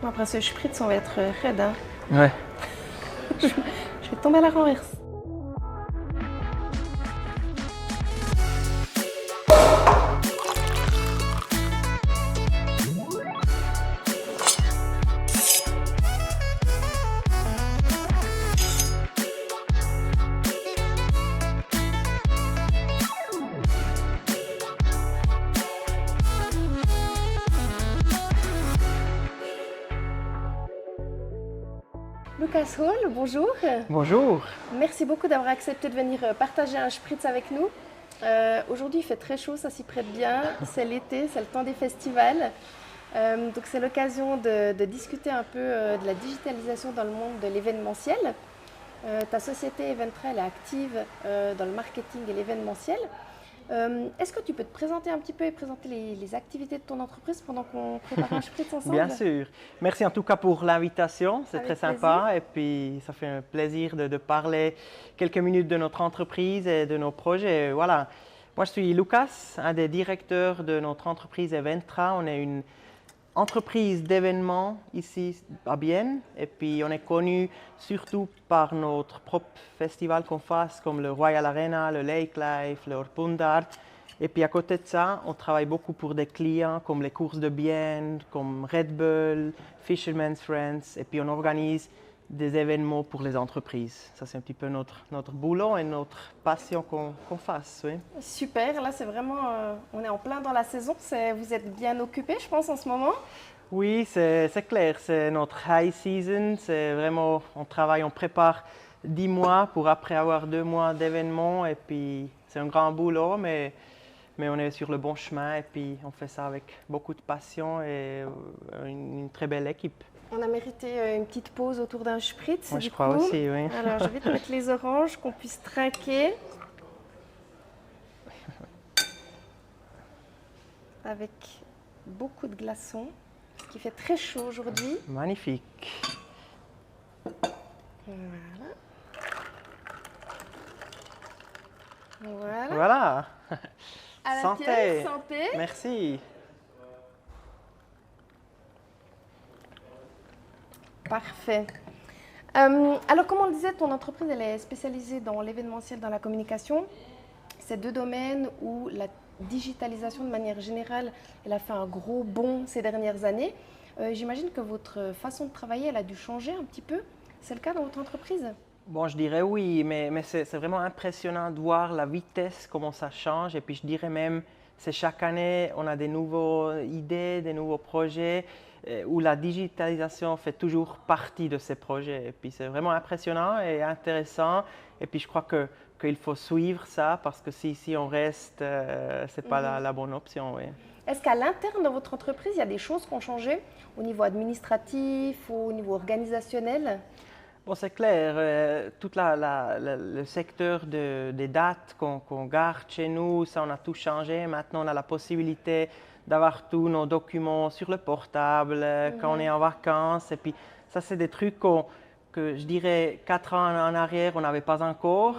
Bon, après ce spritz, on va être raide. Hein. Ouais. Je vais tomber à la renverse. Lucas Hall, bonjour. Bonjour. Merci beaucoup d'avoir accepté de venir partager un spritz avec nous. Aujourd'hui, il fait très chaud, ça s'y prête bien. C'est l'été, c'est le temps des festivals. Donc c'est l'occasion de discuter un peu de la digitalisation dans le monde de l'événementiel. Ta société Eventra, elle est active dans le marketing et l'événementiel. Est-ce que tu peux te présenter un petit peu et présenter les activités de ton entreprise pendant qu'on prépare un spritz ensemble? Bien sûr. Merci en tout cas pour l'invitation, c'est Avec très sympa et puis ça fait un plaisir de parler quelques minutes de notre entreprise et de nos projets. Voilà. Moi je suis Lucas, un des directeurs de notre entreprise Eventra. On est une entreprise d'événements ici à Bienne et puis on est connu surtout par notre propre festival qu'on fasse comme le Royal Arena, le Lake Life, le Orpundart. Et puis à côté de ça, on travaille beaucoup pour des clients comme les courses de Bienne, comme Red Bull, Fisherman's Friends et puis on organise des événements pour les entreprises. Ça c'est un petit peu notre boulot et notre passion qu'on fasse. Oui. Super, là c'est vraiment, on est en plein dans la saison, vous êtes bien occupés je pense en ce moment. Oui, c'est clair, c'est notre high season, c'est vraiment, on travaille, on prépare 10 mois pour après avoir 2 mois d'événements et puis c'est un grand boulot mais on est sur le bon chemin et puis on fait ça avec beaucoup de passion et une très belle équipe. On a mérité une petite pause autour d'un spritz. Moi, je crois aussi, oui. Alors, je vais te mettre les oranges, qu'on puisse trinquer. Avec beaucoup de glaçons, parce qu'il fait très chaud aujourd'hui. Magnifique. Voilà. Voilà. Voilà. À la Santé. tienne, santé. Merci. Parfait. Alors, comme on le disait, ton entreprise elle est spécialisée dans l'événementiel, dans la communication. C'est deux domaines où la digitalisation, de manière générale, elle a fait un gros bond ces dernières années. J'imagine que votre façon de travailler, elle a dû changer un petit peu. C'est le cas dans votre entreprise? Bon, je dirais oui, mais c'est vraiment impressionnant de voir la vitesse, comment ça change. Et puis je dirais même, c'est chaque année, on a des nouvelles idées, des nouveaux projets où la digitalisation fait toujours partie de ces projets. Et puis c'est vraiment impressionnant et intéressant. Et puis je crois qu'il faut suivre ça parce que si on reste, ce n'est pas la bonne option. Oui. Est-ce qu'à l'interne de votre entreprise, il y a des choses qui ont changé au niveau administratif ou au niveau organisationnel? Bon, c'est clair, tout le secteur des dates qu'on garde chez nous, ça on a tout changé. Maintenant, on a la possibilité d'avoir tous nos documents sur le portable quand on est en vacances. Et puis, ça, c'est des trucs que je dirais 4 ans en arrière, on n'avait pas encore.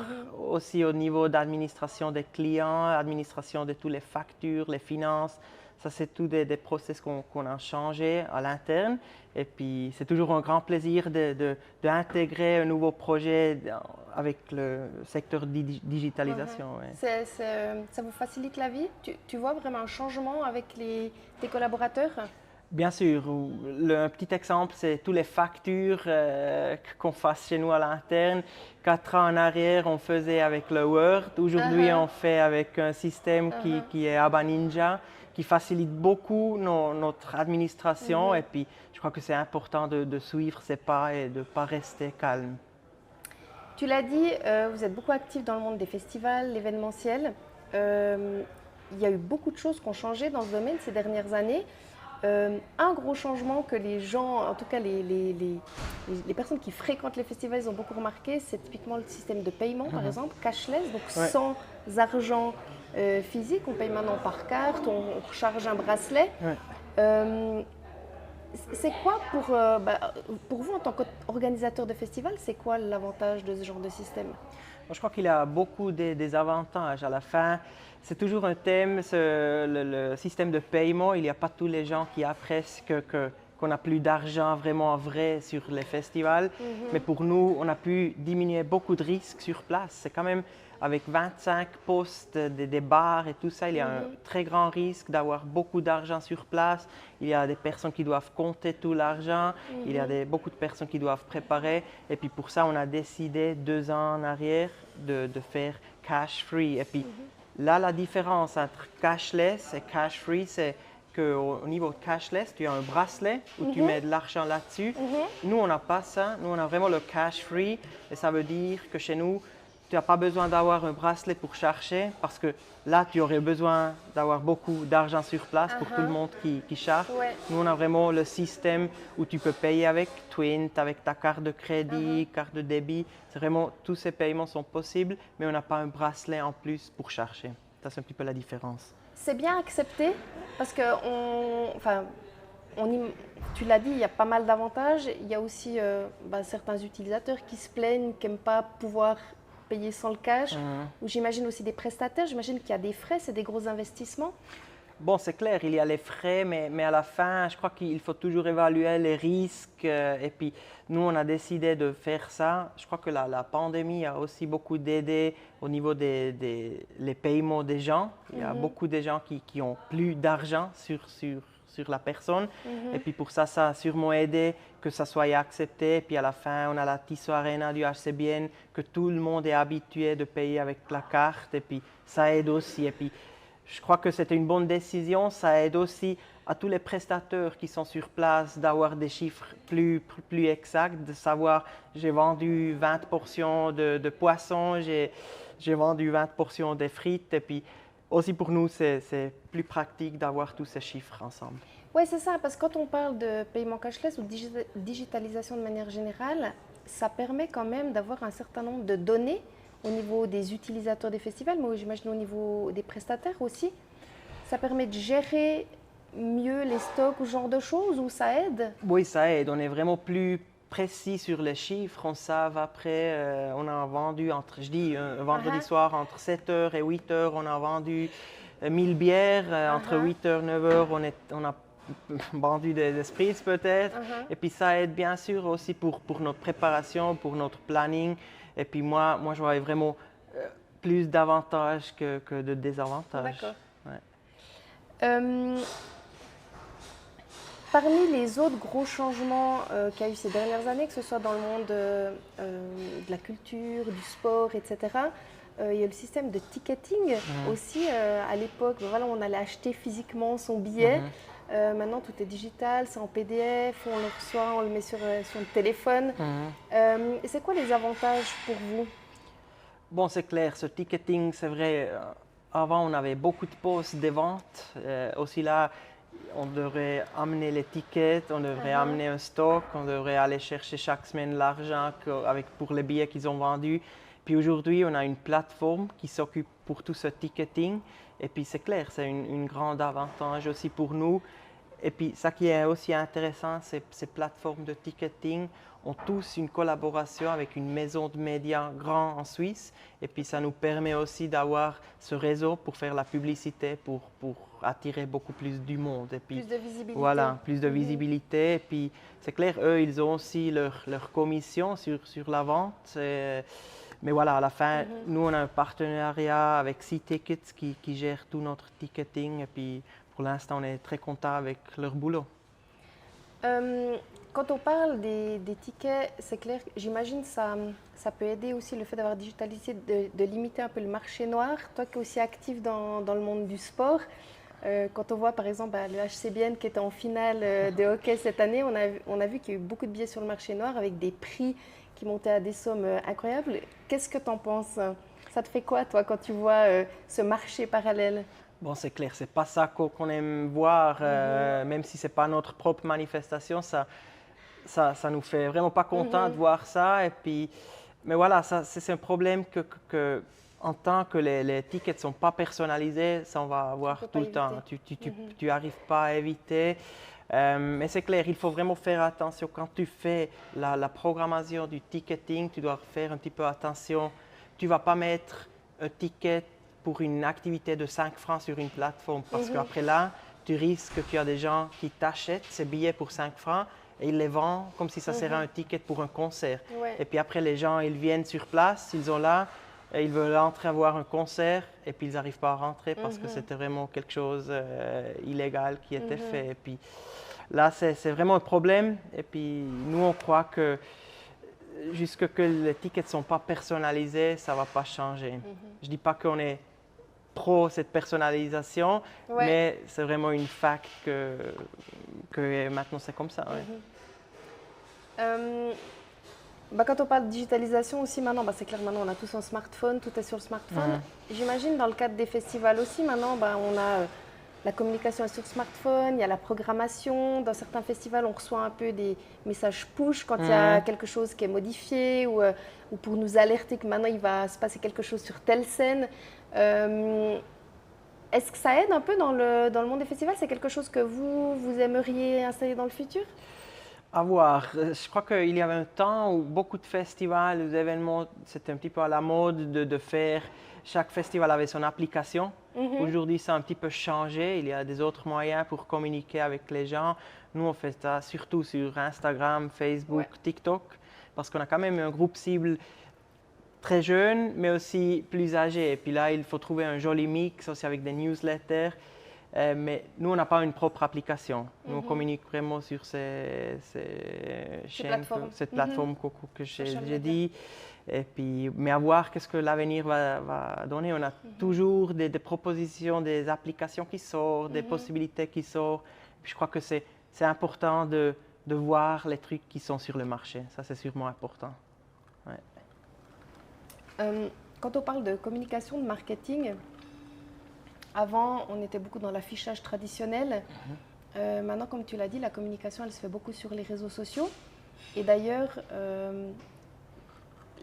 Aussi au niveau d'administration des clients, administration de toutes les factures, les finances. Ça, c'est tout des process qu'on a changé à l'interne. Et puis, c'est toujours un grand plaisir d'intégrer un nouveau projet avec le secteur digitalisation. Ouais. Ça vous facilite la vie? Tu vois vraiment un changement avec tes collaborateurs? Bien sûr. Un petit exemple, c'est toutes les factures qu'on fasse chez nous à l'interne. 4 ans en arrière, on faisait avec le Word. Aujourd'hui, on fait avec un système qui est Aba Ninja, qui facilite beaucoup notre administration. Et puis, je crois que c'est important de suivre ces pas et de ne pas rester calme. Tu l'as dit, vous êtes beaucoup actifs dans le monde des festivals, l'événementiel. Il y a eu beaucoup de choses qui ont changé dans ce domaine ces dernières années. Un gros changement que les gens, en tout cas les personnes qui fréquentent les festivals, ils ont beaucoup remarqué, c'est typiquement le système de paiement, par exemple, cashless, donc sans argent physique. On paye maintenant par carte, on recharge un bracelet. C'est quoi pour vous en tant qu'organisateur de festival, c'est quoi l'avantage de ce genre de système? Je crois qu'il y a beaucoup des avantages. À la fin, c'est toujours un thème, le système de paiement. Il n'y a pas tous les gens qui apprécient qu'on n'a plus d'argent vraiment vrai sur les festivals. Mais pour nous, on a pu diminuer beaucoup de risques sur place. C'est quand même avec 25 postes, des bars et tout ça, il y a un très grand risque d'avoir beaucoup d'argent sur place. Il y a des personnes qui doivent compter tout l'argent. Il y a beaucoup de personnes qui doivent préparer. Et puis pour ça, on a décidé 2 ans en arrière de faire cash free. Et puis là, la différence entre cashless et cash free, c'est qu'au niveau cashless, tu as un bracelet où tu mets de l'argent là-dessus. Nous, on n'a pas ça. Nous, on a vraiment le cash free. Et ça veut dire que chez nous, tu n'as pas besoin d'avoir un bracelet pour charger parce que là, tu aurais besoin d'avoir beaucoup d'argent sur place pour tout le monde qui charge. Ouais. Nous, on a vraiment le système où tu peux payer avec Twint, avec ta carte de crédit, carte de débit. C'est vraiment, tous ces paiements sont possibles, mais on n'a pas un bracelet en plus pour charger. Ça, c'est un petit peu la différence. C'est bien accepté parce que tu l'as dit, il y a pas mal d'avantages. Il y a aussi certains utilisateurs qui se plaignent, qui n'aiment pas pouvoir payer sans le cash. Ou j'imagine aussi des prestataires, j'imagine qu'il y a des frais, c'est des gros investissements. Bon, c'est clair, il y a les frais, mais à la fin, je crois qu'il faut toujours évaluer les risques. Et puis, nous, on a décidé de faire ça. Je crois que la pandémie a aussi beaucoup aidé au niveau des paiements des gens. Il y a beaucoup de gens qui ont plus d'argent sur la personne. Et puis pour ça, ça a sûrement aidé que ça soit accepté. Et puis à la fin, on a la Tissot Arena du HCBN, que tout le monde est habitué de payer avec la carte. Et puis ça aide aussi. Et puis je crois que c'était une bonne décision. Ça aide aussi à tous les prestataires qui sont sur place d'avoir des chiffres plus exacts, de savoir j'ai vendu 20 portions de poisson, j'ai vendu 20 portions de frites. Et puis aussi pour nous, c'est plus pratique d'avoir tous ces chiffres ensemble. Oui, c'est ça, parce que quand on parle de paiement cashless ou digitalisation de manière générale, ça permet quand même d'avoir un certain nombre de données au niveau des utilisateurs des festivals, mais j'imagine au niveau des prestataires aussi. Ça permet de gérer mieux les stocks ou ce genre de choses, ou ça aide? Oui, ça aide. On est vraiment plus précis sur les chiffres. On sait après, on a vendu, un vendredi soir, entre 7h et 8h, on a vendu 1000 bières. Entre 8h et 9h, on a vendu des spritz peut-être. Et puis ça aide bien sûr aussi pour notre préparation, pour notre planning. Et puis moi je vois vraiment plus d'avantages que de désavantages. D'accord. Ouais. Parmi les autres gros changements qu'il y a eu ces dernières années, que ce soit dans le monde de la culture, du sport, etc., il y a le système de ticketing aussi. À l'époque, on allait acheter physiquement son billet. Maintenant, tout est digital, c'est en PDF, on le reçoit, on le met sur le téléphone. C'est quoi les avantages pour vous? Bon, c'est clair, ce ticketing, c'est vrai, avant on avait beaucoup de postes de vente. Aussi là, on devrait amener les tickets, on devrait amener un stock, on devrait aller chercher chaque semaine l'argent pour les billets qu'ils ont vendus. Puis aujourd'hui, on a une plateforme qui s'occupe pour tout ce ticketing. Et puis c'est clair, c'est un grand avantage aussi pour nous. Et puis ça qui est aussi intéressant, ces plateformes de ticketing ont tous une collaboration avec une maison de médias grand en Suisse. Et puis ça nous permet aussi d'avoir ce réseau pour faire la publicité, pour attirer beaucoup plus du monde. Et puis, plus de visibilité. Voilà, plus de visibilité. Et puis c'est clair, eux, ils ont aussi leur commission sur la vente. Mais voilà, à la fin, nous, on a un partenariat avec C-Tickets qui gère tout notre ticketing. Et puis, pour l'instant, on est très content avec leur boulot. Quand on parle des tickets, c'est clair, j'imagine que ça peut aider aussi le fait d'avoir digitalisé, de limiter un peu le marché noir. Toi qui es aussi actif dans le monde du sport, quand on voit par exemple le HCBN qui était en finale de hockey cette année, on a vu qu'il y a eu beaucoup de billets sur le marché noir avec des prix qui montaient à des sommes incroyables. Qu'est-ce que tu en penses? Ça te fait quoi, toi, quand tu vois ce marché parallèle? Bon, c'est clair, c'est pas ça qu'on aime voir, même si c'est pas notre propre manifestation, ça nous fait vraiment pas content de voir ça. Et puis, mais voilà, c'est un problème que en tant que les tickets sont pas personnalisés, ça on va avoir tout le temps. Tu arrives pas à éviter. Mais c'est clair, il faut vraiment faire attention. Quand tu fais la programmation du ticketing, tu dois faire un petit peu attention. Tu ne vas pas mettre un ticket pour une activité de 5 francs sur une plateforme parce qu'après là, tu risques que tu as des gens qui t'achètent ces billets pour 5 francs et ils les vendent comme si ça serait un ticket pour un concert. Ouais. Et puis après, les gens, ils viennent sur place, ils sont là, et ils veulent entrer voir un concert et puis ils n'arrivent pas à rentrer parce que c'était vraiment quelque chose illégal qui était fait. Et puis là, c'est vraiment un problème. Et puis nous, on croit que jusque que les tickets ne sont pas personnalisés, ça ne va pas changer. Je ne dis pas qu'on est pro cette personnalisation, mais c'est vraiment une fact que maintenant c'est comme ça. Quand on parle de digitalisation aussi maintenant, c'est clair, maintenant on a tous un smartphone, tout est sur le smartphone. J'imagine dans le cadre des festivals aussi, maintenant on a la communication est sur smartphone, il y a la programmation. Dans certains festivals, on reçoit un peu des messages push quand il y a quelque chose qui est modifié ou pour nous alerter que maintenant il va se passer quelque chose sur telle scène. Est-ce que ça aide un peu dans le monde des festivals? C'est quelque chose que vous aimeriez installer dans le futur? À voir. Je crois qu'il y avait un temps où beaucoup de festivals, des événements, c'était un petit peu à la mode de faire. Chaque festival avait son application. Aujourd'hui, ça a un petit peu changé. Il y a des autres moyens pour communiquer avec les gens. Nous, on fait ça surtout sur Instagram, Facebook, TikTok, parce qu'on a quand même un groupe cible très jeune, mais aussi plus âgé. Et puis là, il faut trouver un joli mix aussi avec des newsletters. Mais nous, on n'a pas une propre application. Nous, on communique vraiment sur ces chaînes, cette plateforme que j'ai dit. Et puis, mais à voir qu'est-ce que l'avenir va donner. On a toujours des propositions, des applications qui sortent, des possibilités qui sortent. Puis je crois que c'est important de voir les trucs qui sont sur le marché. Ça, c'est sûrement important. Quand on parle de communication, de marketing, avant, on était beaucoup dans l'affichage traditionnel. Maintenant, comme tu l'as dit, la communication, elle se fait beaucoup sur les réseaux sociaux. Et d'ailleurs,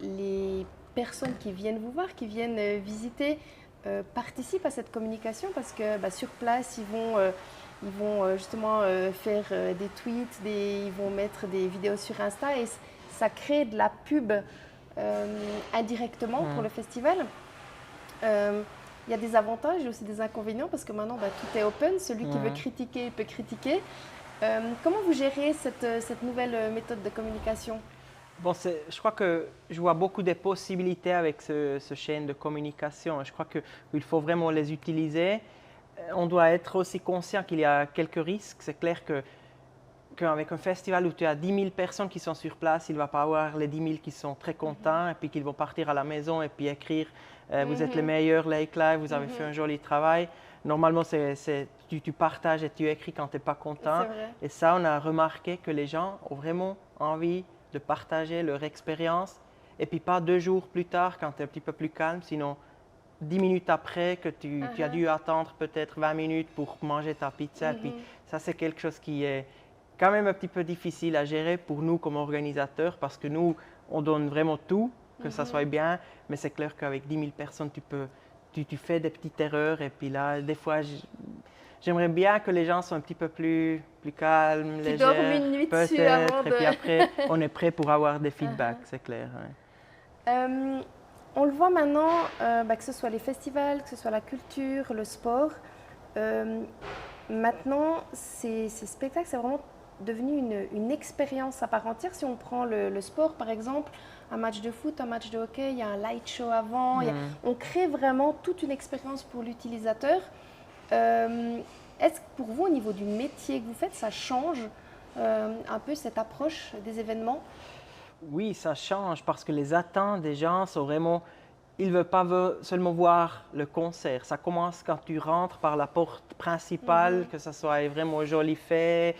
les personnes qui viennent vous voir, qui viennent visiter, participent à cette communication parce que sur place, ils vont justement faire des tweets, ils vont mettre des vidéos sur Insta et ça crée de la pub indirectement pour le festival. Il y a des avantages et aussi des inconvénients parce que maintenant, tout est open. Celui qui veut critiquer peut critiquer. Comment vous gérez cette nouvelle méthode de communication? Bon, je crois que je vois beaucoup de possibilités avec ce chaîne de communication. Je crois qu'il faut vraiment les utiliser. On doit être aussi conscient qu'il y a quelques risques. C'est clair qu'avec un festival où tu as 10 000 personnes qui sont sur place, il ne va pas avoir les 10 000 qui sont très contents et puis qu'ils vont partir à la maison et puis écrire vous êtes les meilleurs, Lake Live, vous avez fait un joli travail. Normalement, tu partages et tu écris quand tu n'es pas content. Et ça, on a remarqué que les gens ont vraiment envie de partager leur expérience. Et puis pas 2 jours plus tard, quand tu es un petit peu plus calme, sinon 10 minutes après que tu as dû attendre peut-être 20 minutes pour manger ta pizza. Et puis ça, c'est quelque chose qui est quand même un petit peu difficile à gérer pour nous comme organisateurs parce que nous, on donne vraiment tout, que ça soit bien, mais c'est clair qu'avec 10 000 personnes, tu fais des petites erreurs et puis là, des fois, j'aimerais bien que les gens soient un petit peu plus calmes, légers, dormes une nuit dessus avant et puis après, on est prêt pour avoir des feedbacks, c'est clair. On le voit maintenant, que ce soit les festivals, que ce soit la culture, le sport, maintenant, ces spectacles, c'est vraiment devenu une expérience à part entière. Si on prend le sport, par exemple, un match de foot, un match de hockey, il y a un light show avant. On crée vraiment toute une expérience pour l'utilisateur. Est-ce que pour vous, au niveau du métier que vous faites, ça change un peu cette approche des événements? Oui, ça change parce que les attentes des gens sont vraiment... Ils ne veulent pas seulement voir le concert. Ça commence quand tu rentres par la porte principale, que ça soit vraiment joli fait.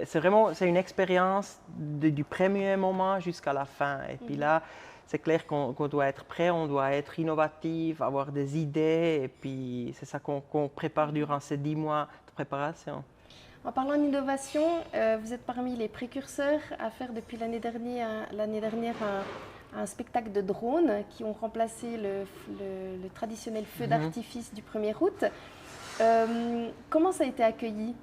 C'est une expérience du premier moment jusqu'à la fin. Et puis là, c'est clair qu'on doit être prêt, on doit être innovatif, avoir des idées. Et puis c'est ça qu'on prépare durant ces 10 mois de préparation. En parlant d'innovation, vous êtes parmi les précurseurs à faire depuis l'année dernière un spectacle de drones qui ont remplacé le traditionnel feu d'artifice du 1er août. Comment ça a été accueilli?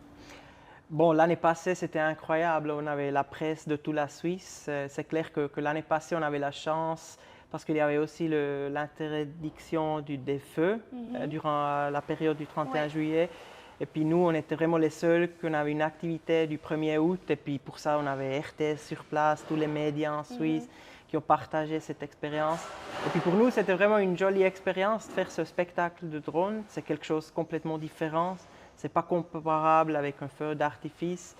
Bon, l'année passée, c'était incroyable. On avait la presse de toute la Suisse. C'est clair que l'année passée, on avait la chance parce qu'il y avait aussi l'interdiction des feux durant la période du 31 juillet. Et puis nous, on était vraiment les seuls qu'on avait une activité du 1er août. Et puis pour ça, on avait RTS sur place, tous les médias en Suisse qui ont partagé cette expérience. Et puis pour nous, c'était vraiment une jolie expérience de faire ce spectacle de drone. C'est quelque chose de complètement différent. Ce n'est pas comparable avec un feu d'artifice.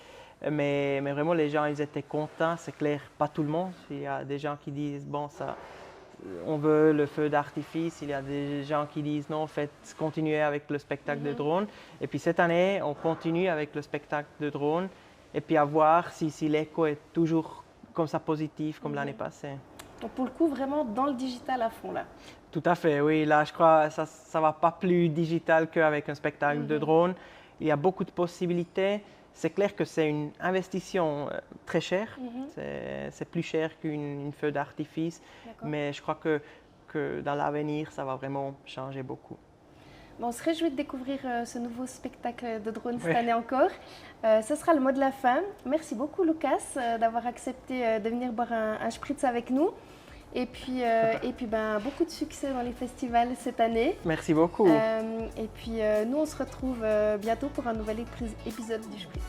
Mais vraiment, les gens, ils étaient contents. C'est clair, pas tout le monde. Il y a des gens qui disent, bon, ça, on veut le feu d'artifice. Il y a des gens qui disent, non, faites continuer avec le spectacle de drone. Et puis cette année, on continue avec le spectacle de drone. Et puis à voir si l'écho est toujours comme ça positif, comme l'année passée. Donc pour le coup, vraiment dans le digital à fond là. Tout à fait, oui. Là, je crois que ça ne va pas plus digital qu'avec un spectacle de drone. Il y a beaucoup de possibilités. C'est clair que c'est une investition très chère. C'est plus cher qu'une feu d'artifice. Mais je crois que dans l'avenir, ça va vraiment changer beaucoup. Bon, on se réjouit de découvrir ce nouveau spectacle de drone cette année encore. Ce sera le mot de la fin. Merci beaucoup, Lucas, d'avoir accepté de venir boire un spritz avec nous. Et puis beaucoup de succès dans les festivals cette année. Merci beaucoup. Et puis nous, on se retrouve bientôt pour un nouvel épisode du Spritz.